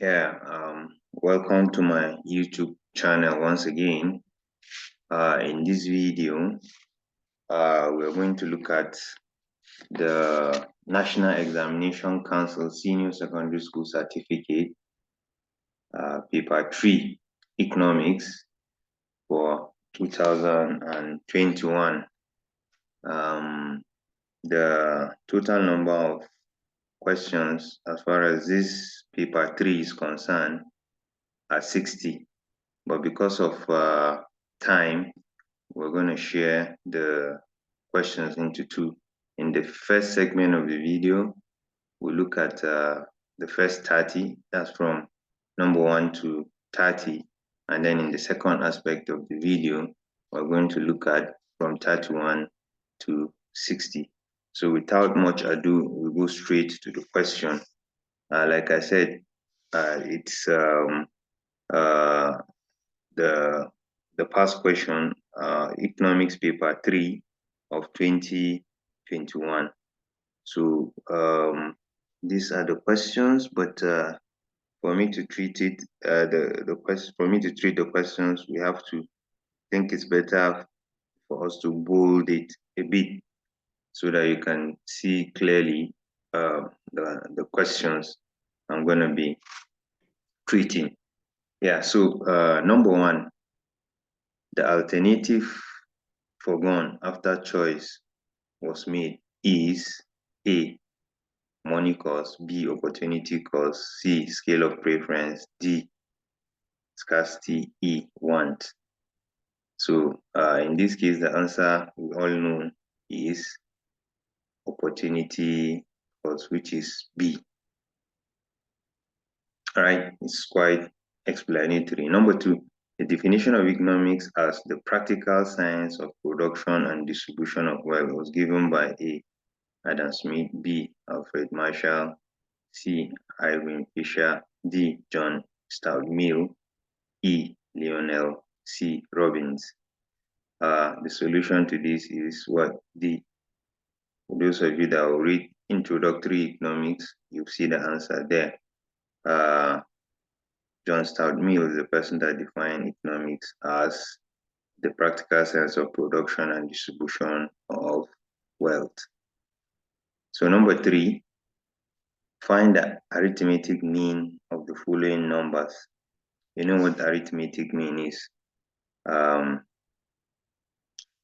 Welcome to my YouTube channel once again. In this video, we're going to look at the National Examination Council Senior Secondary School Certificate, Paper 3, Economics for 2021. The total number of questions as far as this Paper 3 is concerned are 60. But because of time, we're going to share the questions into two. In the first segment of the video, we'll look at the first 30, that's from number 1 to 30. And then in the second aspect of the video, we're going to look at from 31 to 60. So without much ado, we'll go straight to the question. Like I said, it's the past question, economics paper 3 of 2021. So these are the questions, but for me to treat it, for me to treat the questions, we have to think it's better for us to bold it a bit so that you can see clearly the questions I'm going to be treating. So number 1, the alternative foregone after choice was made is A, money cost, B, opportunity cost, C, scale of preference, D, scarcity, E, want. So in this case, the answer we all know is opportunity cost, which is B. All right, it's quite explanatory. Number 2, the definition of economics as the practical science of production and distribution of wealth was given by A, Adam Smith, B, Alfred Marshall, C, Irving Fisher, D, John Stuart Mill, E, Lionel C. Robbins. The solution to this is what? D. For those of you that will read introductory economics, you'll see the answer there. John Stuart Mill is the person that defined economics as the practical science of production and distribution of wealth. So number 3, find the arithmetic mean of the following numbers. You know what arithmetic mean is. What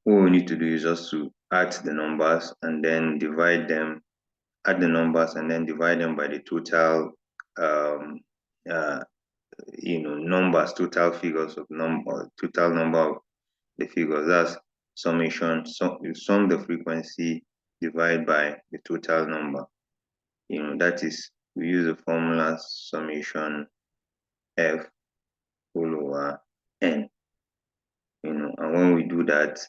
we need to do is just to add the numbers and then divide them, add the numbers and then divide them by the total numbers, total figures of total number of the figures. That's summation. So you sum the frequency, divide by the total number. That is, we use the formula summation F whole over N. And when we do that,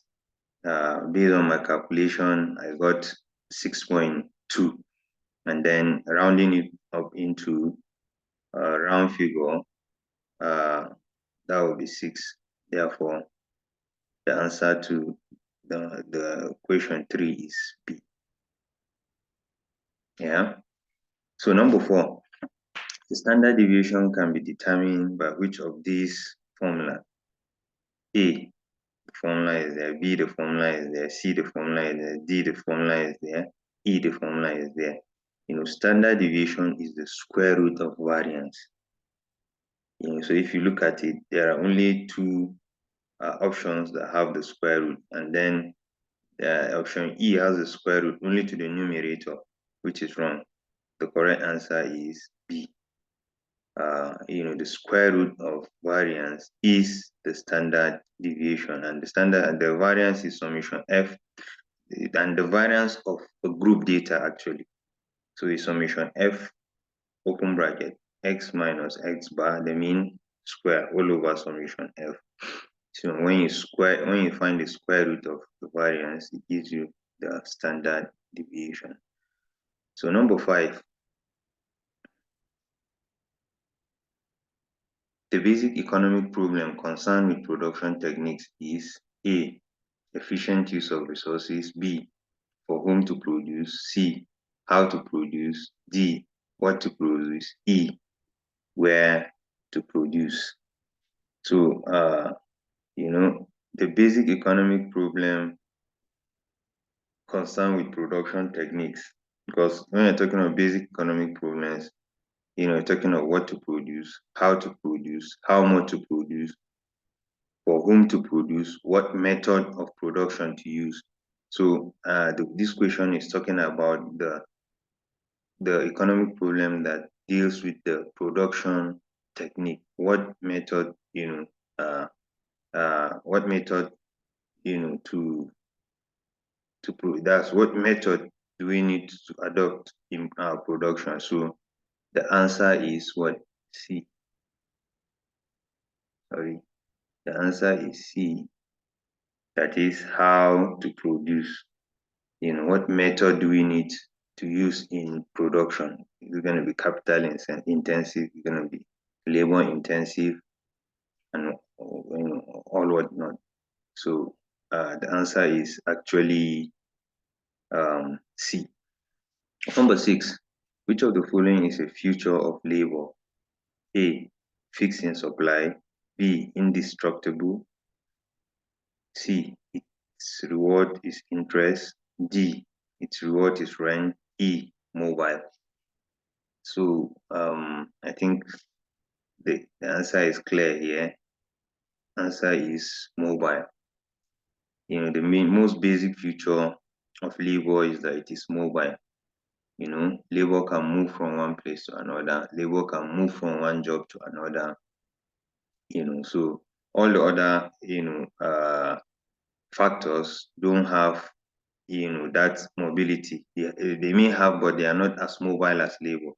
based on my calculation, I got 6.2, and then rounding it up into a round figure, that will be 6. Therefore, the answer to the question 3 is B. So number 4, the standard deviation can be determined by which of these formula? A, the formula is there, B, the formula is there, C, the formula is there, D, the formula is there, E, the formula is there. Standard deviation is the square root of variance. So if you look at it, there are only 2 options that have the square root, and then option E has the square root only to the numerator, which is wrong. The correct answer is B. The square root of variance is the standard deviation, and the variance is summation F, and the variance of a group data actually. So it's summation F, open bracket, X minus X bar, the mean square, all over summation F. So when you find the square root of the variance, it gives you the standard deviation. So number 5, the basic economic problem concerned with production techniques is A, efficient use of resources, B, for whom to produce, C, how to produce, D, what to produce, E, where to produce. So, the basic economic problem concerned with production techniques, because when you're talking about basic economic problems, you're talking about what to produce, how much to produce, for whom to produce, what method of production to use. So this question is talking about the economic problem that deals with the production technique. What method, what method, that's what method do we need to adopt in our production? So the answer is what? C. Sorry. The answer is C. That is how to produce. What method do we need to use in production? Is it going to be capital intensive? Is it going to be labor intensive? And all whatnot. So the answer is actually C. Number 6. Which of the following is a future of labor? A. Fixed in supply. B. Indestructible. C. Its reward is interest. D. Its reward is rent. E. Mobile. So I think the answer is clear here. Answer is mobile. The most basic feature of labor is that it is mobile. Labor can move from one place to another. Labor can move from one job to another. So all the other, factors don't have, that mobility. They may have, but they are not as mobile as labor.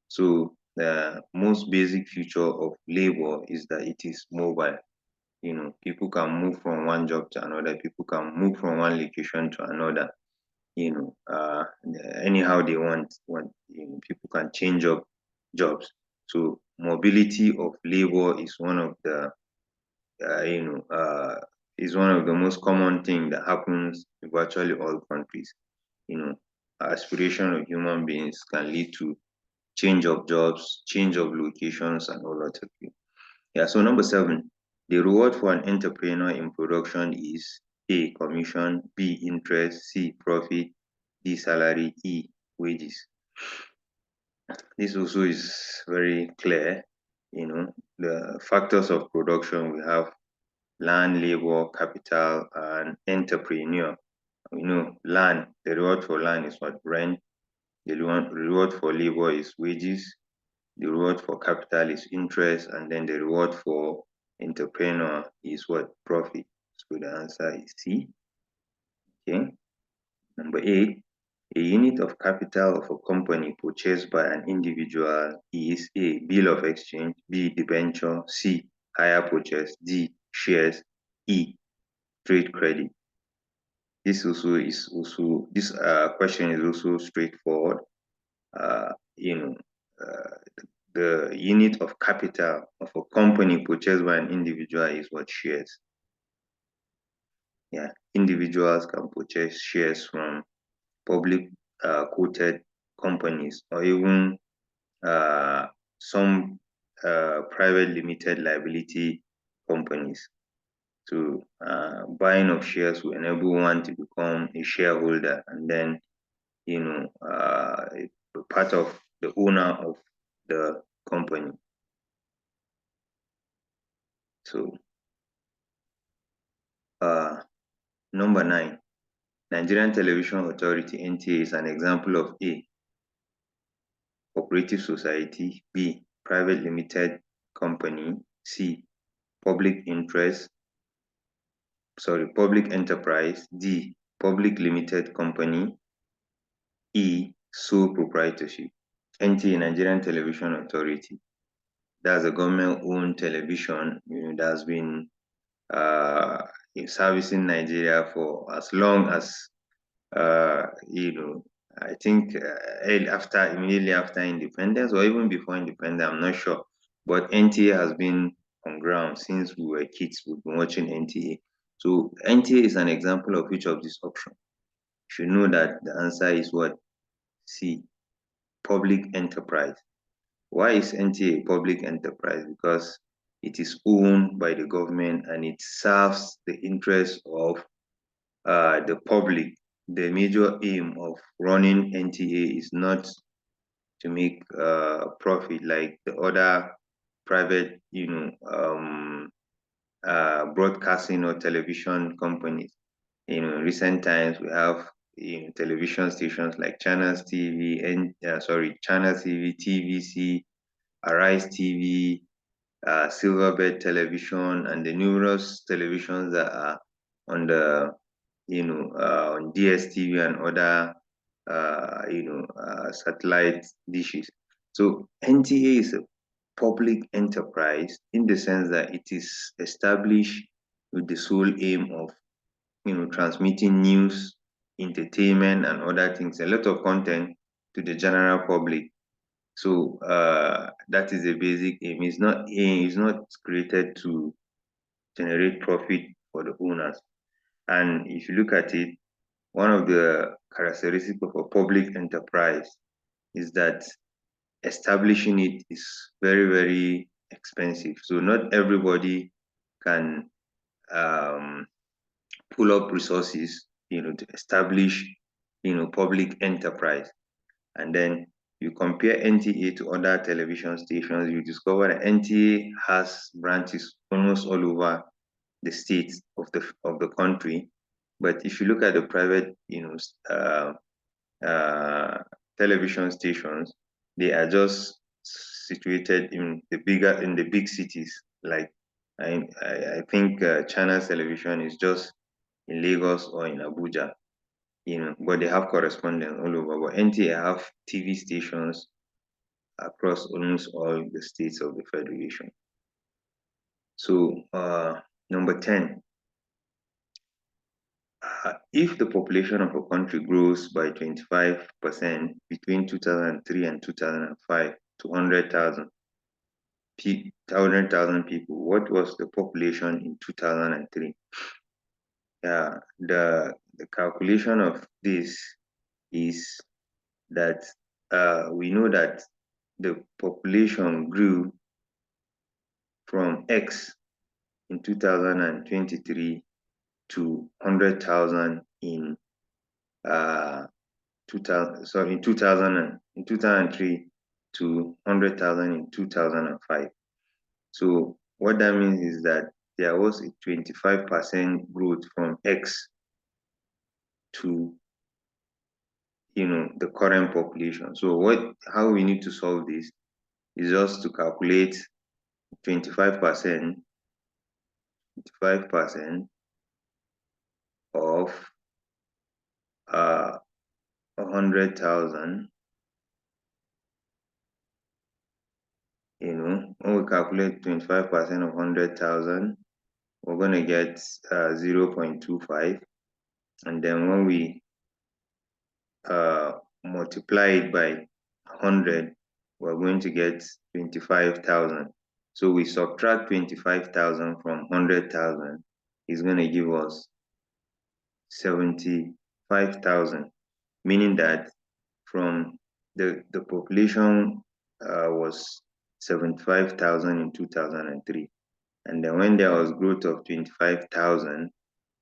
So the most basic feature of labor is that it is mobile. People can move from one job to another. People can move from one location to another. Anyhow they want. People can change up jobs. So mobility of labor is one of the is one of the most common thing that happens in virtually all countries. Aspiration of human beings can lead to change of jobs, change of locations, and all that. Yeah, so number 7, the reward for an entrepreneur in production is A, commission, B, interest, C, profit, D, salary, E, wages. This also is very clear. The factors of production, we have land, labor, capital, and entrepreneur. Land, the reward for land is what? Rent. The reward for labor is wages. The reward for capital is interest, and then the reward for entrepreneur is what? Profit. So the answer is C. Okay. Number 8, a unit of capital of a company purchased by an individual is A, bill of exchange, B, debenture, C, hire purchase, D, shares, E, trade credit. This question is also straightforward. The unit of capital of a company purchased by an individual is what? Shares. Yeah, individuals can purchase shares from public quoted companies, or even some private limited liability companies. So buying of shares will enable one to become a shareholder, and then part of the owner of the company. So number 9, Nigerian Television Authority (NTA) is an example of A, cooperative society, B, private limited company, C, public enterprise, D, public limited company, E, sole proprietorship. NTA, Nigerian Television Authority, that's a government-owned television that's been servicing Nigeria for as long as I think immediately after independence, or even before independence, I'm not sure. But NTA has been on ground since we were kids. We've been watching NTA. So NTA is an example of which of these options? You should know that the answer is what? C, public enterprise. Why is NTA a public enterprise? Because it is owned by the government and it serves the interests of the public. The major aim of running NTA is not to make profit like the other private, broadcasting or television companies. In recent times, we have television stations like Channels TV and Channels TV, TVC, Arise TV, Silverbird Television, and the numerous televisions that are on the on DSTV and other satellite dishes. So NTA is a public enterprise in the sense that it is established with the sole aim of transmitting news, entertainment, and other things, a lot of content to the general public. So that is the basic aim. It's not created to generate profit for the owners. And if you look at it, one of the characteristics of a public enterprise is that establishing it is very, very expensive. So not everybody can pull up resources, to establish, public enterprise. And then you compare NTA to other television stations, you discover that NTA has branches almost all over the states of the country. But if you look at the private, uh, television stations, they are just situated in the big cities. Like I think China's television is just in Lagos or in Abuja, but they have correspondents all over. But NTA have TV stations across almost all the states of the federation. So number 10, if the population of a country grows by 25% between 2003 and 2005 to 100,000 people, what was the population in 2003? The calculation of this is that we know that the population grew from X in 2023 to 100,000 in 2003 to 100,000 in 2005. So what that means is that there was a 25% growth from X to the current population. So how we need to solve this is just to calculate 25% of 100,000. When we calculate 25% of 100,000, we're going to get 0.25. And then when we multiply it by 100, we're going to get 25,000. So we subtract 25,000 from 100,000, is going to give us 75,000, meaning that from the population was 75,000 in 2003. And then when there was growth of 25,000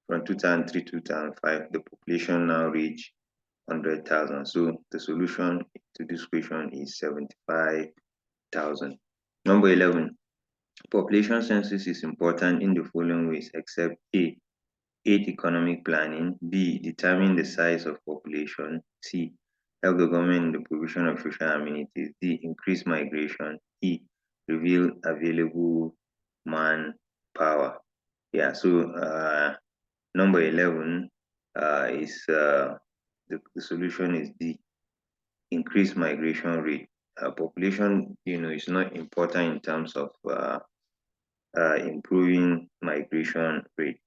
from 2003 to 2005, the population now reached 100,000. So the solution to this question is 75,000. Number 11, population census is important in the following ways, except A, aid economic planning, B, determine the size of population, C, help the government in the provision of social amenities, D, increase migration, E, reveal available manpower. Yeah, so number 11 is the solution is D, increase migration rate. Population, is not important in terms of improving migration rate.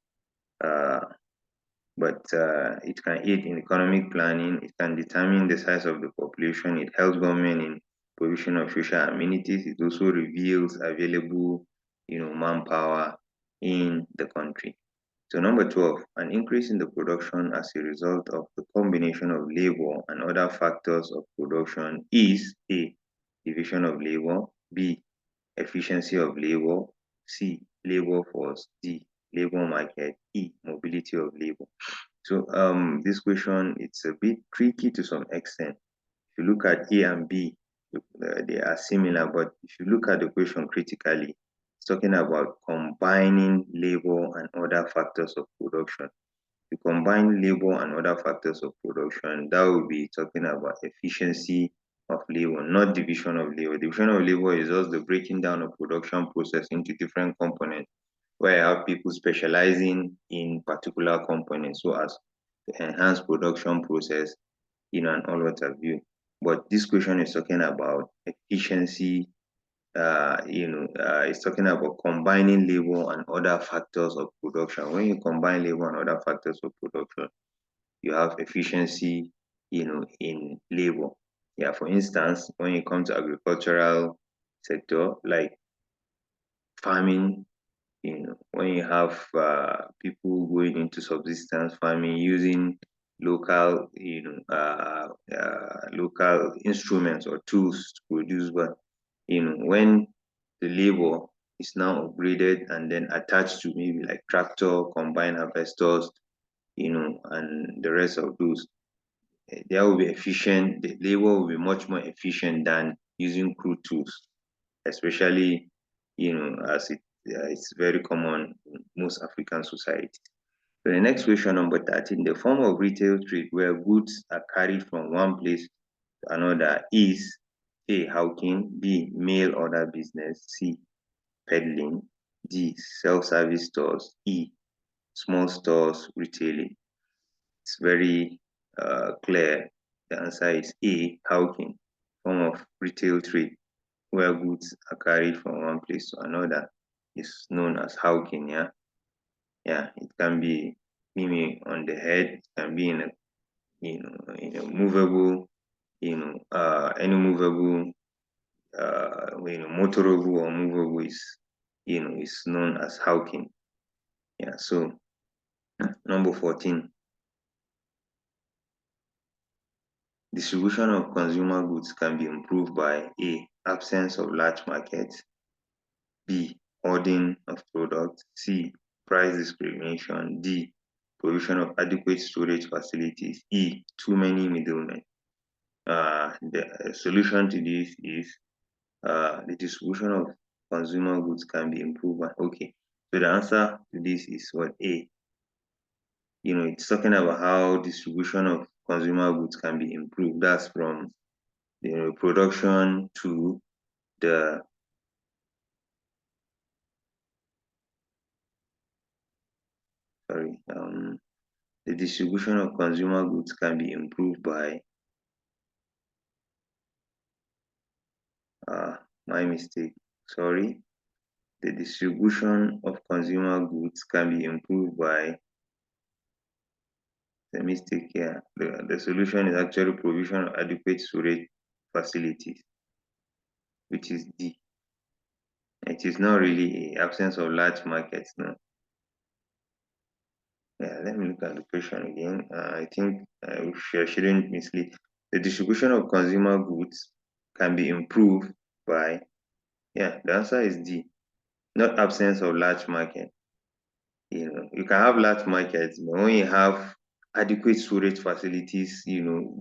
But it can aid in economic planning, it can determine the size of the population, it helps government in provision of social amenities, it also reveals available, manpower in the country. So number 12, an increase in the production as a result of the combination of labor and other factors of production is A, division of labor, B, efficiency of labor, C, labor force, D, labor market, E, mobility of labor. So this question, it's a bit tricky to some extent. If you look at A and B, they are similar, but if you look at the question critically, it's talking about combining labor and other factors of production. You combine labor and other factors of production, that will be talking about efficiency of labor, not division of labor. Division of labor is just the breaking down of production process into different components, where I have people specializing in particular components so as to enhance production process in an all what have you. But this question is talking about efficiency. It's talking about combining labor and other factors of production. When you combine labor and other factors of production, you have efficiency, in labor. Yeah, for instance, when you come to agricultural sector like farming, when you have people going into subsistence farming using local, local instruments or tools to produce, but when the labor is now upgraded and then attached to maybe like tractor, combine harvestors, and the rest of those, that will be efficient. The labor will be much more efficient than using crude tools, especially, as it's very common in most African societies. So the next question, number 13, the form of retail trade where goods are carried from one place to another is A, hawking, B, mail order business, C, peddling, D, self-service stores, E, small stores retailing. It's very clear. The answer is A, hawking, form of retail trade where goods are carried from one place to another is known as hawking. Yeah, it can be maybe on the head, it can be in a, in a movable, any movable, motorable or movable is known as hawking. Yeah, so number 14, distribution of consumer goods can be improved by A, absence of large markets, B, hoarding of products, C, price discrimination, D, provision of adequate storage facilities, E, too many middlemen. The solution to this is the distribution of consumer goods can be improved. Okay, so the answer to this is what A. It's talking about how distribution of consumer goods can be improved. That's from production to the the distribution of consumer goods can be improved by my mistake. Sorry. The distribution of consumer goods can be improved by the mistake here. The solution is actually provision of adequate storage facilities, which is D. It is not really a absence of large markets, no. Yeah, let me look at the question again. I think I shouldn't mislead. The distribution of consumer goods can be improved by, yeah, the answer is D, not absence of large market. You can have large markets, but when you have adequate storage facilities,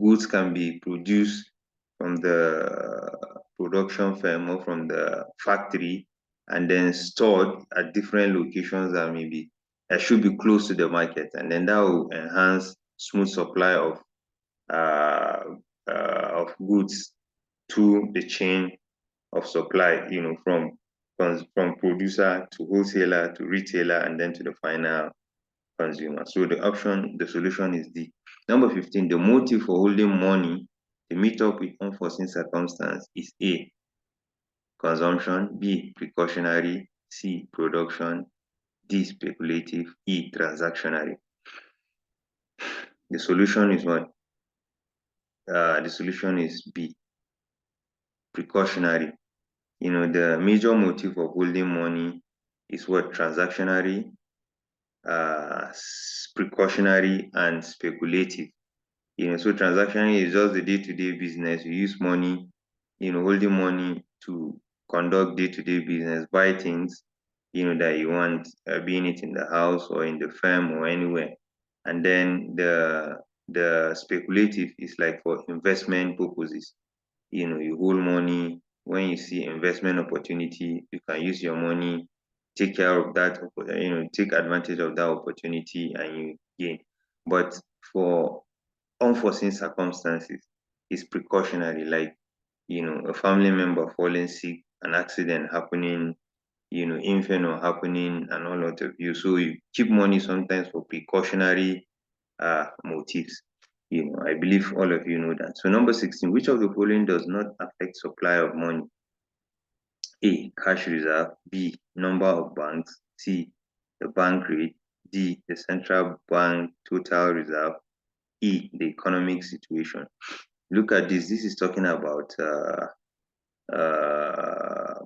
goods can be produced from the production firm or from the factory and then stored at different locations that should be close to the market, and then that will enhance smooth supply of goods to the chain of supply, from producer to wholesaler to retailer and then to the final consumer. So the solution is D. Number 15, the motive for holding money to meet up with unforeseen circumstance is A, consumption, B, precautionary, C, production, D, speculative, E, transactionary. The solution is what? The solution is B, precautionary. The major motive of holding money is what? Transactionary, precautionary, and speculative. So transactionary is just the day-to-day business. You use money holding money to conduct day-to-day business, buy things, that you want, being it in the house or in the firm or anywhere. And then the speculative is like for investment purposes. You hold money. When you see investment opportunity, you can use your money, take care of that, take advantage of that opportunity and you gain. But for unforeseen circumstances, it's precautionary, like, a family member falling sick, an accident happening, inferno happening, and all of you. So you keep money sometimes for precautionary motives. I believe all of you know that. So number 16, which of the following does not affect supply of money? A, cash reserve. B, number of banks. C, the bank rate. D, the central bank total reserve. E, the economic situation. Look at this. This is talking about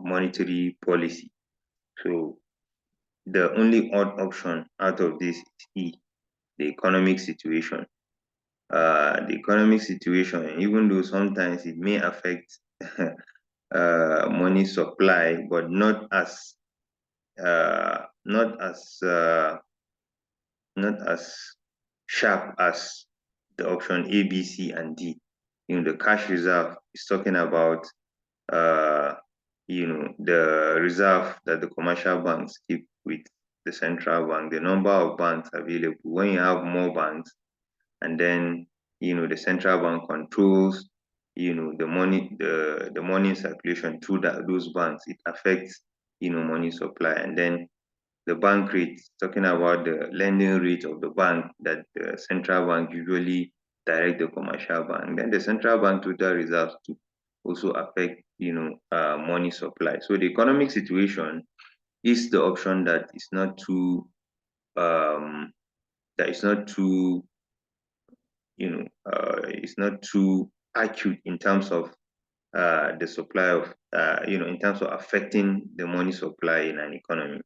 monetary policy. So the only odd option out of this is E, the economic situation. The economic situation, even though sometimes it may affect money supply, but not as sharp as the option A, B, C, and D. The cash reserve is talking about the reserve that the commercial banks keep with the central bank, the number of banks available. When you have more banks, and then the central bank controls the money circulation through those banks, it affects money supply. And then the bank rate, talking about the lending rate of the bank that the central bank usually direct the commercial bank. Then the central bank total reserves to also affect money supply. So the economic situation is the option that is not too um, it's not too acute in terms of the supply of in terms of affecting the money supply in an economy.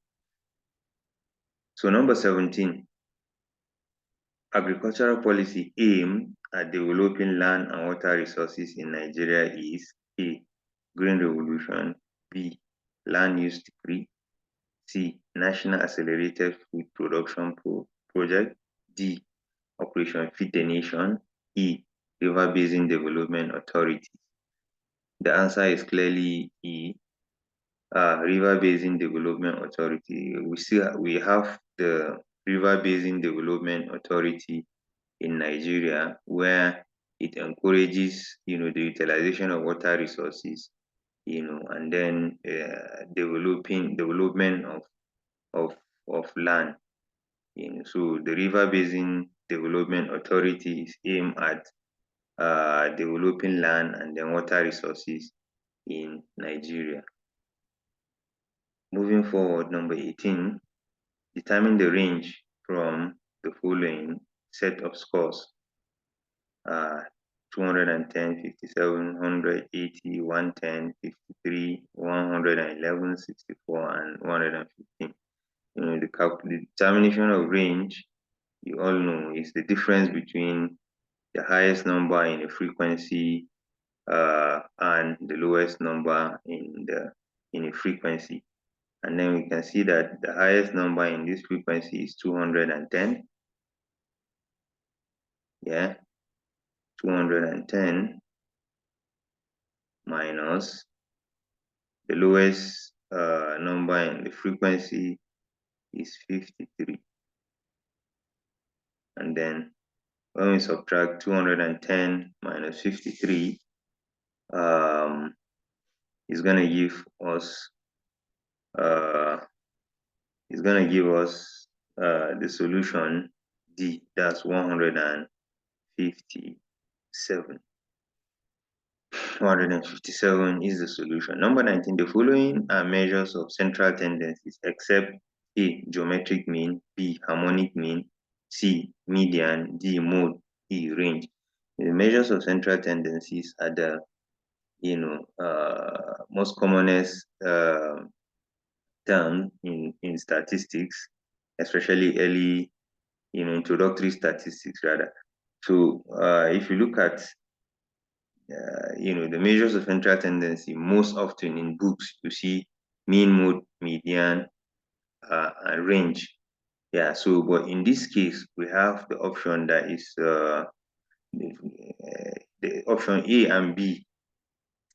So number 17, agricultural policy aim at developing land and water resources in Nigeria is A, Green Revolution. B, Land Use Decree. C, National Accelerated Food Production Project. D, Operation Feed the Nation. E, River Basin Development Authority. The answer is clearly E, River Basin Development Authority. We have the River Basin Development Authority in Nigeria, where it encourages the utilization of water resources, and then development of land. So the River Basin Development Authority is aimed at developing land and then water resources in Nigeria. Moving forward, number 18, determine the range from the following set of scores: 210, 57, 180, 110, 53, 111, 64, and 115. The determination of range, you all know, is the difference between the highest number in a frequency and the lowest number in a frequency. And then we can see that the highest number in this frequency is 210. Yeah, 210 minus the lowest number in the frequency is 53. And then when we subtract 210 minus 53, it's gonna give us the solution D. That's 157. 157 is the solution. Number 19, the following are measures of central tendencies except A, geometric mean, B, harmonic mean, C, median, D, mode, E, range. The measures of central tendencies are the most commonest term in statistics, especially early introductory statistics rather. So if you look at the measures of central tendency, most often in books, you see mean, mode, median, and range. Yeah, so, but in this case, we have the option that is the option A and B.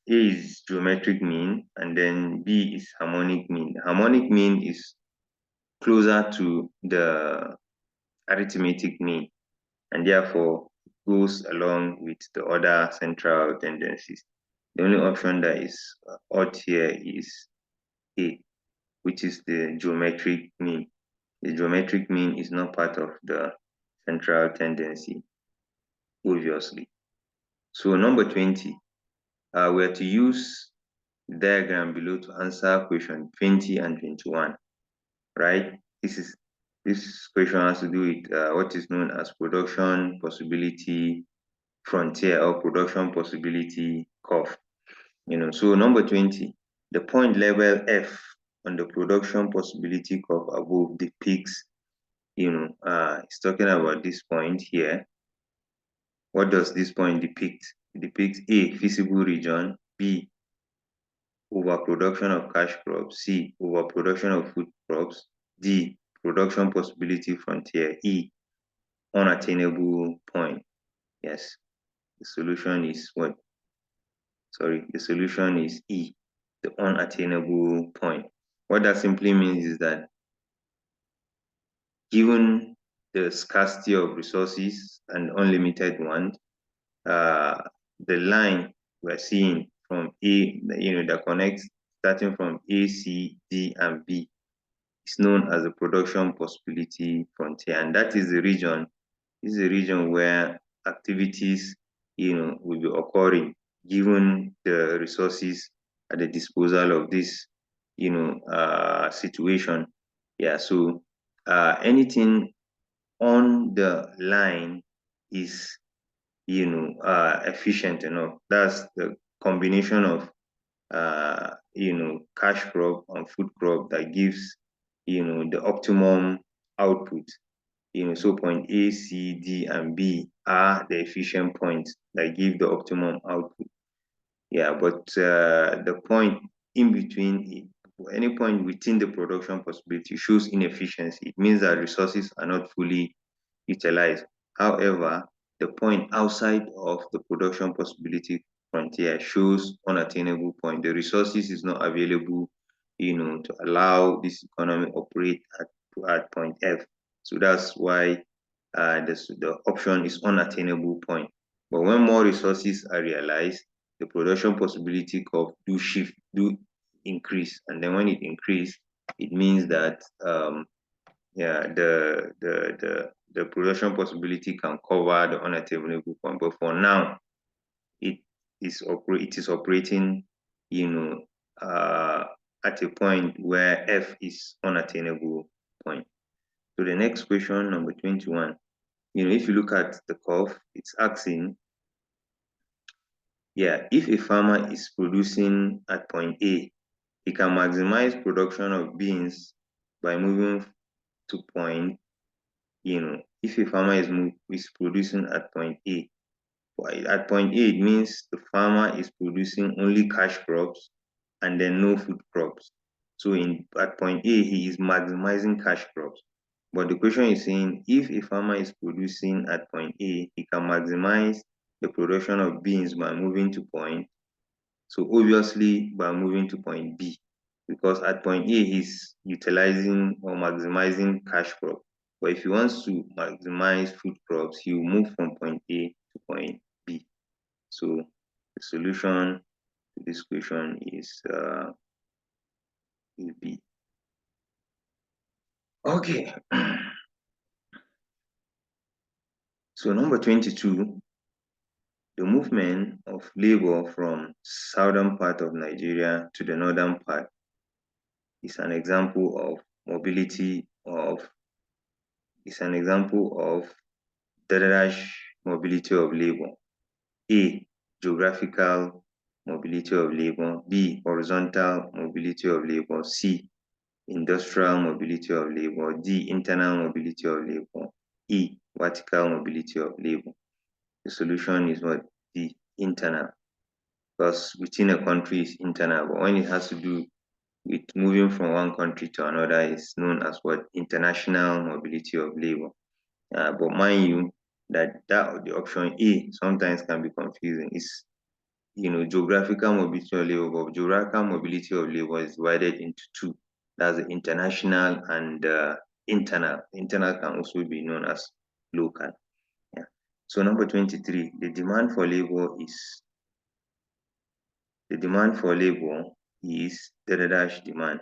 A is geometric mean, and then B is harmonic mean. The harmonic mean is closer to the arithmetic mean, and therefore goes along with the other central tendencies. The only option that is odd here is A, which is the geometric mean. The geometric mean is not part of the central tendency, obviously. So number 20, we are to use the diagram below to answer question 20 and 21, right? This question has to do with what is known as production possibility frontier or production possibility curve. So number 20, the point level F on the production possibility curve above depicts, it's talking about this point here. What does this point depict? It depicts A, feasible region, B, overproduction of cash crops, C, overproduction of food crops, D, production possibility frontier, E, unattainable point. Yes, the solution is what? Sorry, the solution is E, the unattainable point. What that simply means is that given the scarcity of resources and unlimited ones, the line we're seeing from A, that connects starting from A, C, D, and B is known as the production possibility frontier. And that is the region, where activities, will be occurring given the resources at the disposal of this, situation. Yeah, so anything on the line is efficient enough. That's the combination of cash crop and food crop that gives the optimum output. So point A, C, D, and B are the efficient points that give the optimum output. Yeah, but the point in between, any point within the production possibility shows inefficiency. It means that resources are not fully utilized. However, the point outside of the production possibility frontier shows unattainable point. The resources is not available, to allow this economy operate at point F. So that's why the option is unattainable point. But when more resources are realized, the production possibility curve do increase, and then when it increase, it means that yeah, the production possibility can cover the unattainable point. But for now, it is operating, at a point where F is unattainable point. So the next question, number 21, if you look at the curve, it's asking, yeah, if a farmer is producing at point A, he can maximize production of beans by moving to point, if a farmer is producing at point A, at point A, it means the farmer is producing only cash crops and then no food crops. So at point A, he is maximizing cash crops. But the question is saying, if a farmer is producing at point A, he can maximize the production of beans by moving to point. So obviously by moving to point B, because at point A, he's utilizing or maximizing cash crop. But if he wants to maximize food crops, he will move from point A to point B. So the solution to this question is B. Okay. So number 22, the movement of labor from southern part of Nigeria to the northern part is an example of mobility of mobility of labor. A, geographical mobility of labor. B, horizontal mobility of labor. C, industrial mobility of labor. D, internal mobility of labor. E, vertical mobility of labor. The solution is what? D, internal. because within a country is internal, but when it has to do with moving from one country to another, is known as what? International mobility of labor. But mind you, that the option A sometimes can be confusing. It's geographical mobility of labor, but geographical mobility of labor is divided into two. That's the international and internal. Internal can also be known as local. Yeah. So number 23, the demand for labor is the dash demand.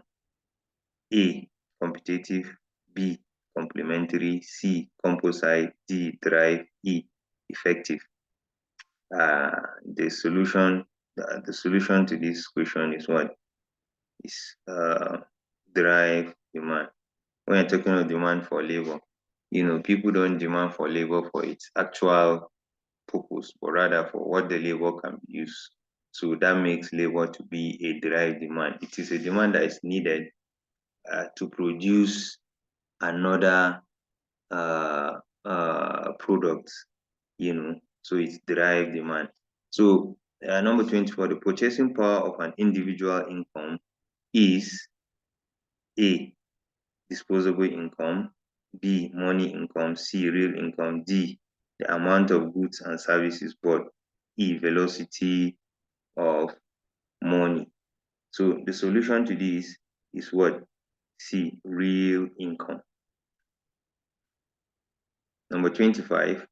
A, competitive, B, complementary, C, composite, D, drive, E, effective. The solution to this question is what? Is drive demand. When you're talking about demand for labor, people don't demand for labor for its actual purpose, but rather for what the labor can be used. So that makes labor to be a derived demand. It is a demand that is needed to produce another product, so it's derived demand. So number 24, the purchasing power of an individual income is A, disposable income, B, money income, C, real income, D, the amount of goods and services bought, E, velocity of money. So the solution to this is what? C, real income. Number 25,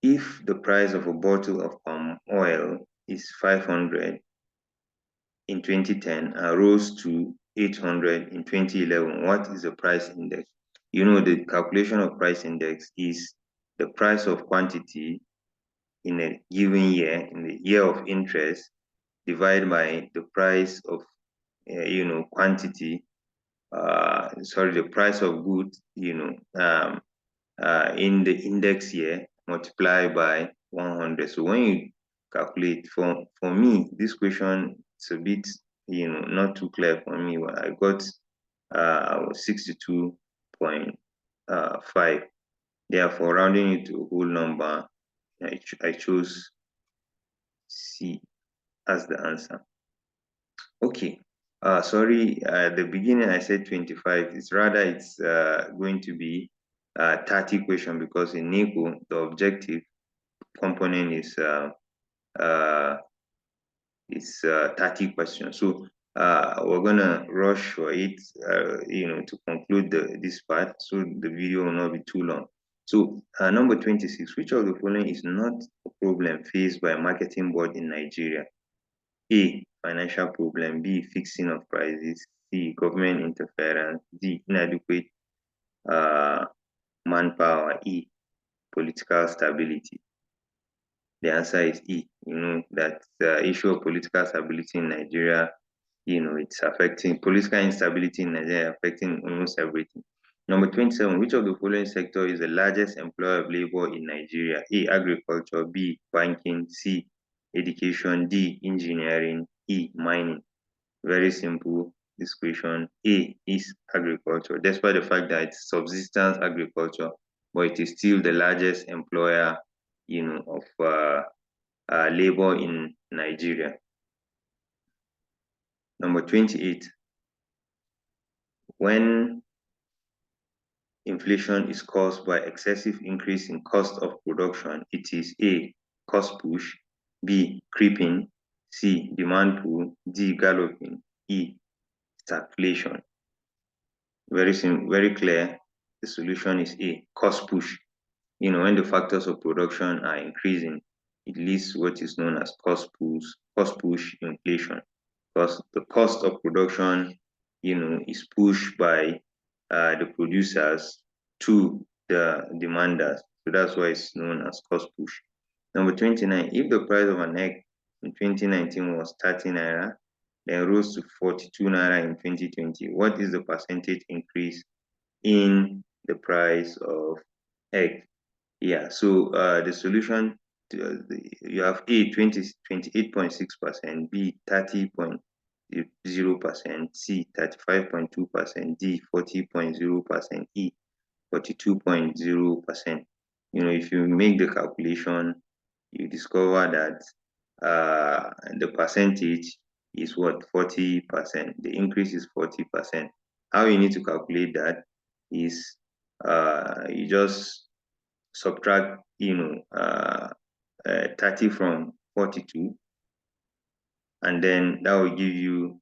if the price of a bottle of palm oil is 500 in 2010 and rose to 800 in 2011, what is the price index? The calculation of price index is the price of quantity in a given year, in the year of interest, divided by the price of, quantity, the price of goods, in the index year, multiply by 100. So when you calculate, for me, this question is a bit, not too clear for me. I got 62.5. Therefore, rounding it to a whole number, I chose C as the answer. Okay. Sorry, at the beginning I said 25. It's going to be 30 question, because in NECO, the objective component is 30 questions. So we're gonna rush for it, to conclude this part, so the video will not be too long. So number 26, which of the following is not a problem faced by a marketing board in Nigeria? A, financial problem. B, fixing of prices. C, government interference. D, inadequate manpower. E, political stability. The answer is E. That the issue of political stability in Nigeria, it's affecting political instability in Nigeria, affecting almost everything. Number 27, which of the following sector is the largest employer of labor in Nigeria? A, agriculture. B, banking. C, education. D, engineering. E, mining. Very simple, this question. A is agriculture, despite the fact that it's subsistence agriculture, but it is still the largest employer, of labor in Nigeria. Number 28, when inflation is caused by excessive increase in cost of production, it is A, cost push, B, creeping, C, demand pull, D, galloping, E, stagflation. Very clear. The solution is A, cost push. When the factors of production are increasing, it leads to what is known as cost push inflation. Because the cost of production, is pushed by the producers to the demanders. So that's why it's known as cost push. Number 29, if the price of an egg in 2019 was 30 naira, then rose to 42 naira in 2020, what is the percentage increase in the price of egg? Yeah, so the solution, you have A, 28.6%, B, 30.0%, C, 35.2%, D, 40.0%, E, 42.0%. If you make the calculation, you discover that the percentage is what? 40%. The increase is 40%. How you need to calculate that is you just subtract 30 from 42, and then that will give you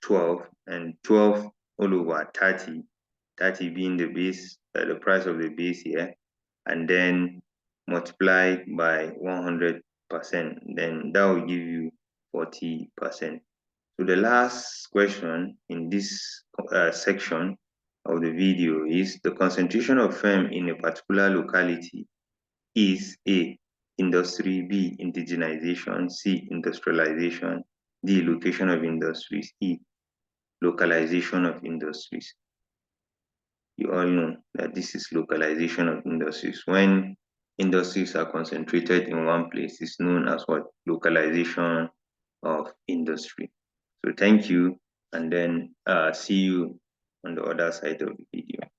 12, and 12 all over 30, 30 being the base, the price of the base here, and then multiply by 100%, then that will give you 40%. So the last question in this section of the video is: the concentration of firm in a particular locality is A, industry; B, indigenization; C, industrialization; D, location of industries; E, localization of industries. You all know that this is localization of industries. When industries are concentrated in one place, it's known as what? Localization of industry. So thank you, and then see you on the other side of the video.